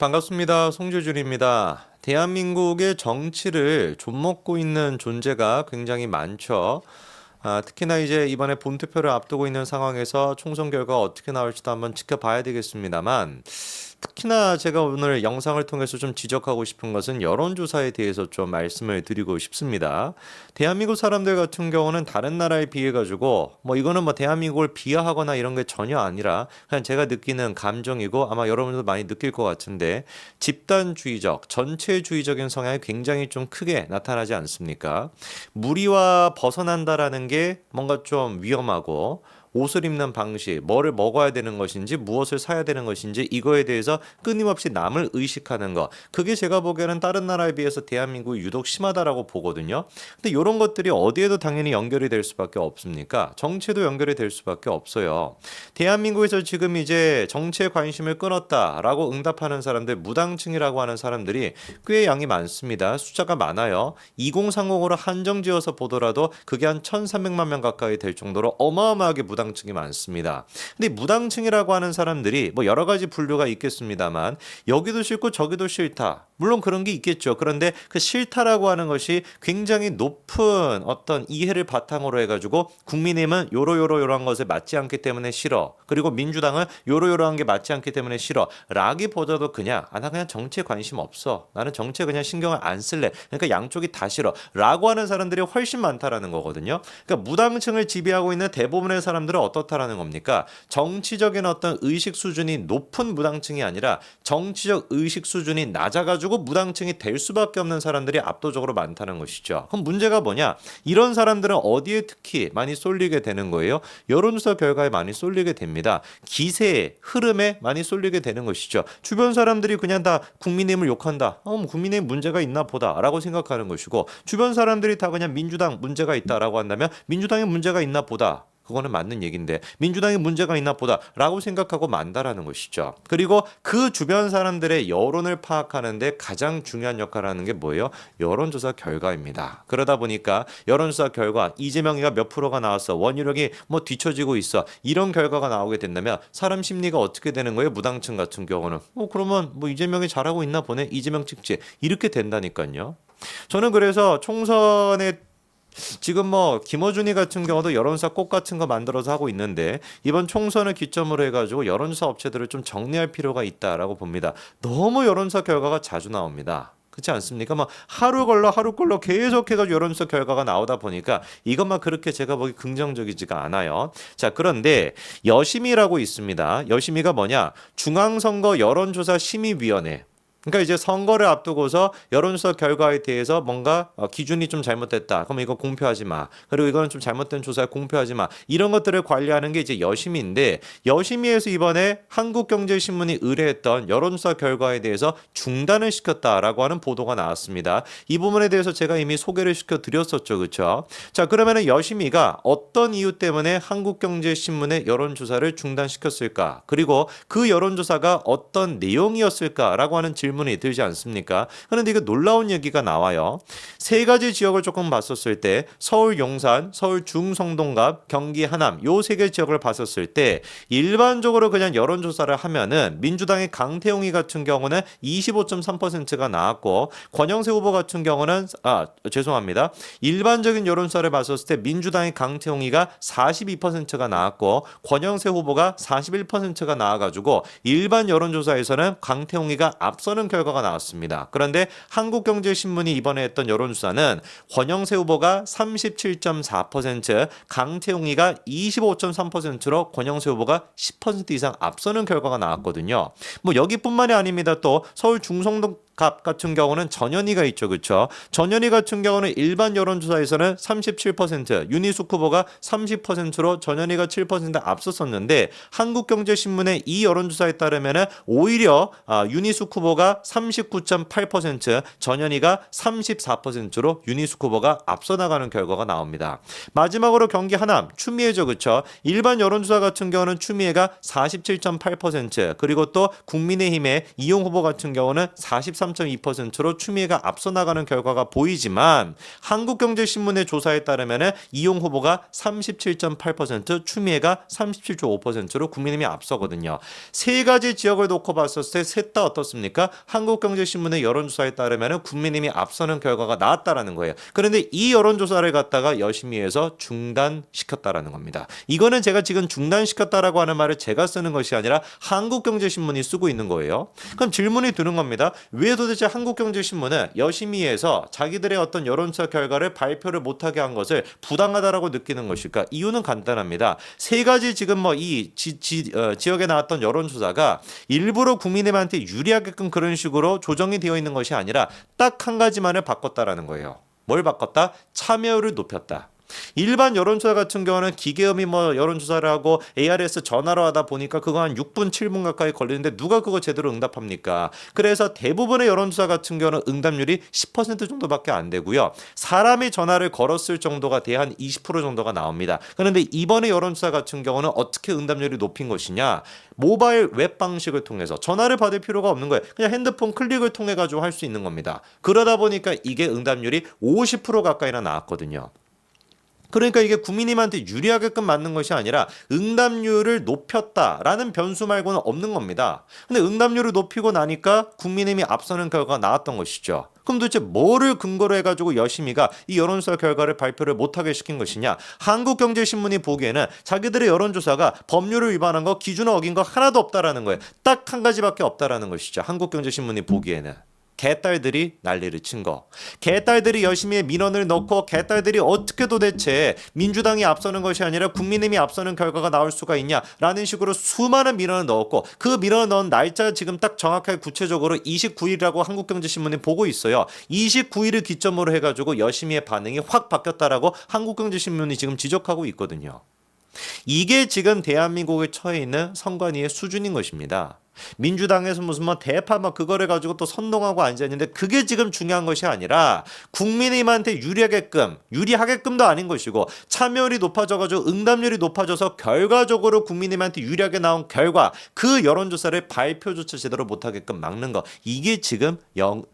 반갑습니다. 송재준입니다. 대한민국의 정치를 좀먹고 있는 존재가 굉장히 많죠. 특히나 이제 이번에 본투표를 앞두고 있는 상황에서 총선 결과가 어떻게 나올지도 한번 지켜봐야 되겠습니다만, 특히나 제가 오늘 영상을 통해서 좀 지적하고 싶은 것은 여론조사에 대해서 좀 말씀을 드리고 싶습니다. 대한민국 사람들 같은 경우는 다른 나라에 비해 가지고 이거는 대한민국을 비하하거나 이런 게 전혀 아니라 그냥 제가 느끼는 감정이고 아마 여러분들도 많이 느낄 것 같은데, 집단주의적, 전체주의적인 성향이 굉장히 좀 크게 나타나지 않습니까? 무리와 벗어난다라는 게 뭔가 좀 위험하고, 옷을 입는 방식, 뭐를 먹어야 되는 것인지, 무엇을 사야 되는 것인지, 이거에 대해서 끊임없이 남을 의식하는 거. 그게 제가 보기에는 다른 나라에 비해서 대한민국이 유독 심하다라고 보거든요. 근데 이런 것들이 어디에도 당연히 연결이 될 수밖에 없습니까? 정치에도 연결이 될 수밖에 없어요. 대한민국에서 지금 이제 정치에 관심을 끊었다라고 응답하는 사람들, 무당층이라고 하는 사람들이 꽤 양이 많습니다. 숫자가 많아요. 2030으로 한정지어서 보더라도 그게 한 1,300만 명 가까이 될 정도로 어마어마하게 무당층이 많습니다. 근데 무당층이라고 하는 사람들이 여러 가지 분류가 있겠습니다만, 여기도 싫고 저기도 싫다, 물론 그런 게 있겠죠. 그런데 그 싫다라고 하는 것이 굉장히 높은 어떤 이해를 바탕으로 해가지고, 국민의힘은 요러요러요러한 것에 맞지 않기 때문에 싫어, 그리고 민주당은 요러요러한 게 맞지 않기 때문에 싫어 라기보다도 그냥 나 그냥 정치에 관심 없어, 나는 정치에 그냥 신경을 안 쓸래, 그러니까 양쪽이 다 싫어 라고 하는 사람들이 훨씬 많다라는 거거든요. 그러니까 무당층을 지배하고 있는 대부분의 사람들은 어떻다라는 겁니까? 정치적인 어떤 의식 수준이 높은 무당층이 아니라 정치적 의식 수준이 낮아가지고 무당층이 될 수밖에 없는 사람들이 압도적으로 많다는 것이죠. 그럼 문제가 뭐냐? 이런 사람들은 어디에 특히 많이 쏠리게 되는 거예요? 여론조사 결과에 많이 쏠리게 됩니다. 기세에, 흐름에 많이 쏠리게 되는 것이죠. 주변 사람들이 그냥 다 국민의힘을 욕한다, 국민의힘 문제가 있나 보다라고 생각하는 것이고, 주변 사람들이 다 그냥 민주당 문제가 있다라고 한다면 민주당에 문제가 있나 보다, 그거는 맞는 얘기인데 민주당에 문제가 있나 보다라고 생각하고 만다라는 것이죠. 그리고 그 주변 사람들의 여론을 파악하는데 가장 중요한 역할을 하는 게 뭐예요? 여론조사 결과입니다. 그러다 보니까 여론조사 결과, 이재명이가 몇 프로가 나왔어, 원유력이 뒤처지고 있어, 이런 결과가 나오게 된다면 사람 심리가 어떻게 되는 거예요? 무당층 같은 경우는 그러면 이재명이 잘하고 있나 보네, 이재명 찍지, 이렇게 된다니까요. 저는 그래서 총선에 지금 김어준이 같은 경우도 여론조사 꽃 같은 거 만들어서 하고 있는데, 이번 총선을 기점으로 해가지고 여론조사 업체들을 좀 정리할 필요가 있다라고 봅니다. 너무 여론조사 결과가 자주 나옵니다. 그렇지 않습니까? 하루 걸러 계속 해가지고 여론조사 결과가 나오다 보니까 이것만 그렇게 제가 보기 긍정적이지가 않아요. 자, 그런데 여심이라고 있습니다. 여심이가 뭐냐? 중앙선거 여론조사 심의위원회. 그러니까 이제 선거를 앞두고서 여론조사 결과에 대해서 뭔가 기준이 좀 잘못됐다, 그럼 이거 공표하지 마, 그리고 이거는 좀 잘못된 조사에 공표하지 마, 이런 것들을 관리하는 게 이제 여심인데, 여심위에서 이번에 한국경제신문이 의뢰했던 여론조사 결과에 대해서 중단을 시켰다라고 하는 보도가 나왔습니다. 이 부분에 대해서 제가 이미 소개를 시켜드렸었죠, 그렇죠? 자, 그러면은 여심위가 어떤 이유 때문에 한국경제신문의 여론조사를 중단시켰을까, 그리고 그 여론조사가 어떤 내용이었을까라고 하는 질문이 들지 않습니까? 그런데 이거 놀라운 얘기가 나와요. 세 가지 지역을 조금 봤었을 때, 서울 용산, 서울 중성동갑, 경기 하남, 요 세 개 지역을 봤었을 때 일반적으로 그냥 여론조사를 하면은 민주당의 강태용이 같은 경우는 25.3%가 나왔고, 권영세 후보 같은 경우는 죄송합니다. 일반적인 여론조사를 봤었을 때 민주당의 강태용이가 42%가 나왔고, 권영세 후보가 41%가 나와가지고 일반 여론조사에서는 강태용이가 앞서는 결과가 나왔습니다. 그런데 한국경제신문이 이번에 했던 여론조사는 권영세 후보가 37.4%, 강태용이가 25.3%로 권영세 후보가 10% 이상 앞서는 결과가 나왔거든요. 여기뿐만이 아닙니다. 또 서울 중성동 갑 같은 경우는 전현희가 있죠, 그렇죠? 전현희 같은 경우는 일반 여론조사에서는 37%, 윤희숙 후보가 30%로 전현희가 7% 앞섰었는데, 한국경제신문의 이 여론조사에 따르면은 오히려 윤희숙 후보가 39.8%, 전현희가 34%로 윤희숙 후보가 앞서 나가는 결과가 나옵니다. 마지막으로 경기 하남 추미애죠, 그렇죠? 일반 여론조사 같은 경우는 추미애가 47.8%, 그리고 또 국민의힘의 이용 후보 같은 경우는 43 43.2%로 추미애가 앞서 나가는 결과가 보이지만 한국경제신문의 조사에 따르면 이용 후보가 37.8%, 추미애가 37.5%로 국민의힘이 앞서거든요. 세 가지 지역을 놓고 봤을 때 셋 다 어떻습니까? 한국경제신문의 여론조사에 따르면 국민의힘이 앞서는 결과가 나왔다라는 거예요. 그런데 이 여론조사를 갖다가 여심위에서 중단시켰다라는 겁니다. 이거는 제가 지금 중단시켰다라고 하는 말을 제가 쓰는 것이 아니라 한국경제신문이 쓰고 있는 거예요. 그럼 질문이 드는 겁니다. 왜 도대체 한국경제신문은 여심위에서 자기들의 어떤 여론조사 결과를 발표를 못하게 한 것을 부당하다라고 느끼는 것일까? 이유는 간단합니다. 세 가지 지금 뭐 이 지역에 나왔던 여론조사가 일부러 국민의힘한테 유리하게끔 그런 식으로 조정이 되어 있는 것이 아니라 딱 한 가지만을 바꿨다라는 거예요. 뭘 바꿨다? 참여율을 높였다. 일반 여론조사 같은 경우는 기계음이 뭐 여론조사를 하고 ARS 전화로 하다 보니까 그거 한 6분, 7분 가까이 걸리는데 누가 그거 제대로 응답합니까? 그래서 대부분의 여론조사 같은 경우는 응답률이 10% 정도밖에 안 되고요. 사람이 전화를 걸었을 정도가 돼야 한 20% 정도가 나옵니다. 그런데 이번에 여론조사 같은 경우는 어떻게 응답률이 높인 것이냐? 모바일 웹 방식을 통해서 전화를 받을 필요가 없는 거예요. 그냥 핸드폰 클릭을 통해 가지고 할 수 있는 겁니다. 그러다 보니까 이게 응답률이 50% 가까이나 나왔거든요. 그러니까 이게 국민님한테 유리하게끔 맞는 것이 아니라 응답률을 높였다라는 변수 말고는 없는 겁니다. 근데 응답률을 높이고 나니까 국민의힘이 앞서는 결과가 나왔던 것이죠. 그럼 도대체 뭐를 근거로 해가지고 여심위가 이 여론조사 결과를 발표를 못하게 시킨 것이냐? 한국경제신문이 보기에는 자기들의 여론조사가 법률을 위반한 거, 기준을 어긴 거 하나도 없다라는 거예요. 딱 한 가지밖에 없다라는 것이죠. 한국경제신문이 보기에는. 개딸들이 난리를 친 거. 개딸들이 여심위에 민원을 넣고 개딸들이 어떻게 도대체 민주당이 앞서는 것이 아니라 국민의힘이 앞서는 결과가 나올 수가 있냐라는 식으로 수많은 민원을 넣었고 그 민원을 넣은 날짜 지금 딱 정확하게 구체적으로 29일이라고 한국경제신문이 보고 있어요. 29일을 기점으로 해가지고 여심위의 반응이 확 바뀌었다라고 한국경제신문이 지금 지적하고 있거든요. 이게 지금 대한민국에 처해 있는 선관위의 수준인 것입니다. 민주당에서 무슨 뭐 대파 막 그거를 가지고 또 선동하고 앉아있는데 그게 지금 중요한 것이 아니라 국민의힘한테 유리하게끔도 아닌 것이고 참여율이 높아져가지고 응답률이 높아져서 결과적으로 국민의힘한테 유리하게 나온 결과 그 여론조사를 발표조차 제대로 못하게끔 막는 거 이게 지금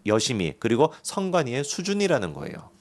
여심위 그리고 선관위의 수준이라는 거예요.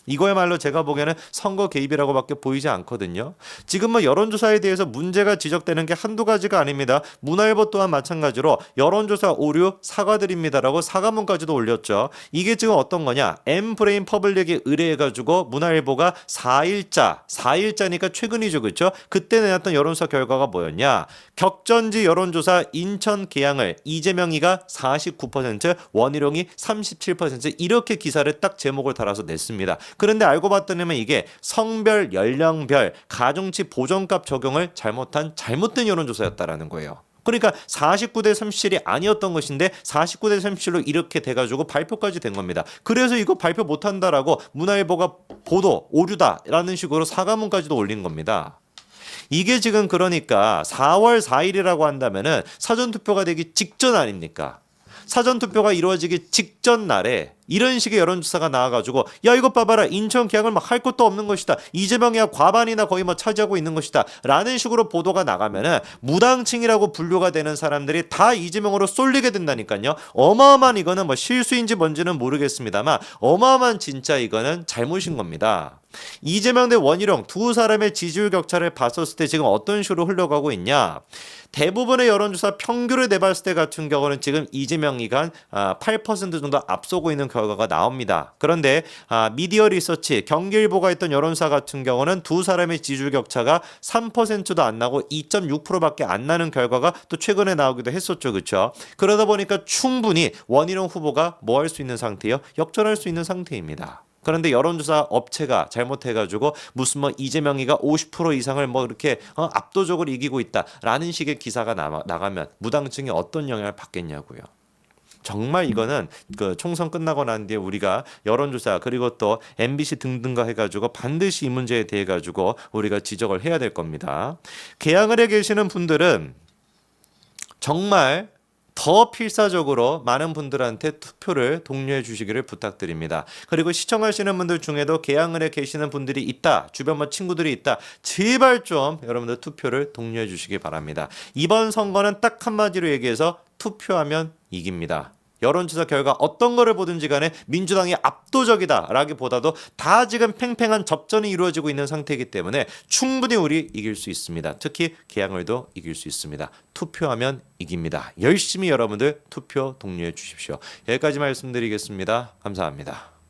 이거야말로 제가 보기에는 선거 개입이라고밖에 보이지 않거든요. 지금 뭐 여론조사에 대해서 문제가 지적되는 게 한두 가지가 아닙니다. 문화일보 또한 마찬가지로 여론조사 오류 사과드립니다라고 사과문까지도 올렸죠. 이게 지금 어떤 거냐? M브레인 퍼블릭에 의뢰해가지고 문화일보가 4일자니까 최근이죠. 그렇죠? 그때 내놨던 여론조사 결과가 뭐였냐? 격전지 여론조사 인천 계양을 이재명이가 49%, 원희룡이 37% 이렇게 기사를 딱 제목을 달아서 냈습니다. 그런데 알고 봤더니 이게 성별, 연령별, 가중치 보정값 적용을 잘못된 여론조사였다라는 거예요. 그러니까 49대 37이 아니었던 것인데 49대 37로 이렇게 돼가지고 발표까지 된 겁니다. 그래서 이거 발표 못한다라고 문화일보가 보도 오류다라는 식으로 사과문까지도 올린 겁니다. 이게 지금 그러니까 4월 4일이라고 한다면은 사전투표가 되기 직전 아닙니까? 사전투표가 이루어지기 직전 날에 이런 식의 여론조사가 나와가지고 야 이거 봐봐라 인천 계양을 막 할 것도 없는 것이다 이재명이야 과반이나 거의 뭐 차지하고 있는 것이다 라는 식으로 보도가 나가면은 무당층이라고 분류가 되는 사람들이 다 이재명으로 쏠리게 된다니까요. 어마어마한 이거는 뭐 실수인지 뭔지는 모르겠습니다만 어마어마한 진짜 이거는 잘못인 겁니다. 이재명 대 원희룡 두 사람의 지지율 격차를 봤었을 때 지금 어떤 식으로 흘러가고 있냐. 대부분의 여론조사 평균을 내봤을 때 같은 경우는 지금 이재명이가 8% 정도 앞서고 있는 결과가 나옵니다. 그런데 미디어 리서치 경기일보가 했던 여론조사 같은 경우는 두 사람의 지지율 격차가 3%도 안 나고 2.6%밖에 안 나는 결과가 또 최근에 나오기도 했었죠. 그렇죠? 그러다 보니까 충분히 원희룡 후보가 뭐 할 수 있는 상태예요? 역전할 수 있는 상태입니다. 그런데 여론조사 업체가 잘못해가지고 무슨 뭐 이재명이가 50% 이상을 뭐 이렇게 압도적으로 이기고 있다라는 식의 기사가 나가면 무당층이 어떤 영향을 받겠냐고요. 정말 이거는 그 총선 끝나고 난 뒤에 우리가 여론조사 그리고 또 MBC 등등과 해가지고 반드시 이 문제에 대해 가지고 우리가 지적을 해야 될 겁니다. 계양을에 계시는 분들은 정말 더 필사적으로 많은 분들한테 투표를 독려해 주시기를 부탁드립니다. 그리고 시청하시는 분들 중에도 계양을에 계시는 분들이 있다. 주변 뭐 친구들이 있다. 제발 좀 여러분들 투표를 독려해 주시기 바랍니다. 이번 선거는 딱 한마디로 얘기해서 투표하면 이깁니다. 여론조사 결과 어떤 거를 보든지 간에 민주당이 압도적이다라기보다도 다 지금 팽팽한 접전이 이루어지고 있는 상태이기 때문에 충분히 우리 이길 수 있습니다. 특히 개항을도 이길 수 있습니다. 투표하면 이깁니다. 열심히 여러분들 투표 독려해 주십시오. 여기까지 말씀드리겠습니다. 감사합니다.